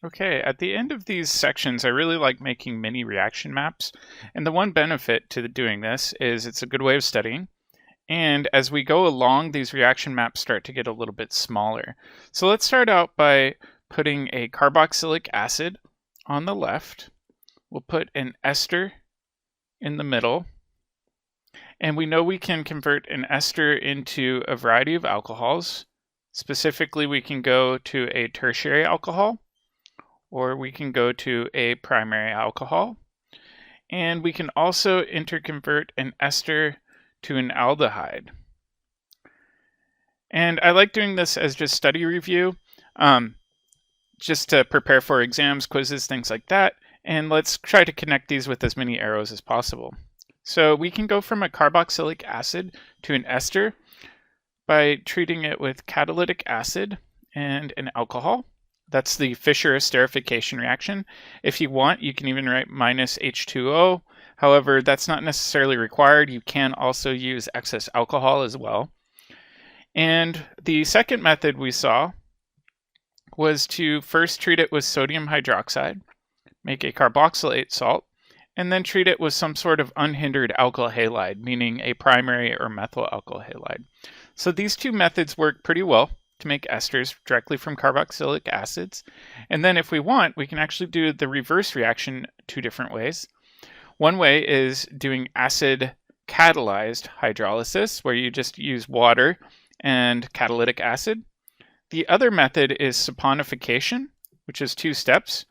Okay, at the end of these sections, I really like making mini reaction maps. And the one benefit to doing this is it's a good way of studying. And as we go along, these reaction maps start to get a little bit smaller. So let's start out by putting a carboxylic acid on the left. We'll put an ester in the middle. And we know we can convert an ester into a variety of alcohols. Specifically, we can go to a tertiary alcohol, or we can go to a primary alcohol. And we can also interconvert an ester to an aldehyde. And I like doing this as just study review, just to prepare for exams, quizzes, things like that. And let's try to connect these with as many arrows as possible. So we can go from a carboxylic acid to an ester by treating it with catalytic acid and an alcohol. That's the Fischer esterification reaction. If you want, you can even write minus H2O. However, that's not necessarily required. You can also use excess alcohol as well. And the second method we saw was to first treat it with sodium hydroxide, make a carboxylate salt, and then treat it with some sort of unhindered alkyl halide, meaning a primary or methyl alkyl halide. So these two methods work pretty well to make esters directly from carboxylic acids. And then if we want, we can actually do the reverse reaction two different ways. One way is doing acid catalyzed hydrolysis, where you just use water and catalytic acid. The other method is saponification, which is 2 steps.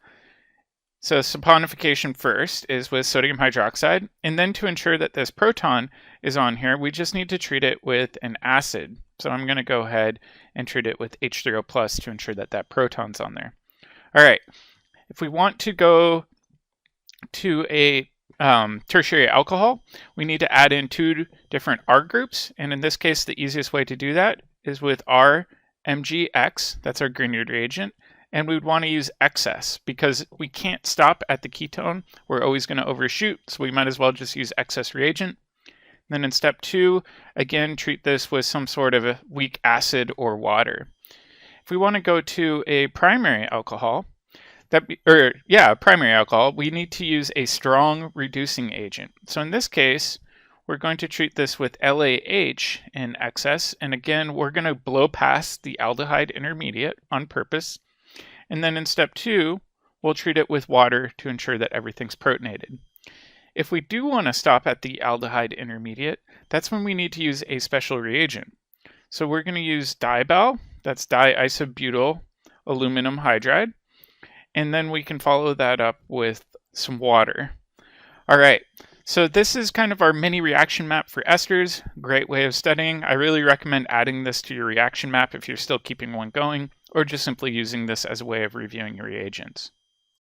So saponification first is with sodium hydroxide, and then to ensure that this proton is on here, we just need to treat it with an acid. So I'm going to go ahead and treat it with H3O plus to ensure that that proton's on there. All right, if we want to go to a tertiary alcohol, we need to add in 2 different R groups, and in this case, the easiest way to do that is with RMgX, that's our Grignard reagent, and we would want to use excess because we can't stop at the ketone. We're always going to overshoot, so we might as well just use excess reagent. Then in step 2, again, treat this with some sort of a weak acid or water. If we want to go to a primary alcohol, primary alcohol, we need to use a strong reducing agent. So in this case, we're going to treat this with LAH in excess, and again, we're going to blow past the aldehyde intermediate on purpose. And then in step 2, we'll treat it with water to ensure that everything's protonated. If we do want to stop at the aldehyde intermediate, that's when we need to use a special reagent. So we're going to use dibal, that's diisobutyl aluminum hydride, and then we can follow that up with some water. All right, so this is kind of our mini reaction map for esters. Great way of studying. I really recommend adding this to your reaction map if you're still keeping one going, or just simply using this as a way of reviewing your reagents.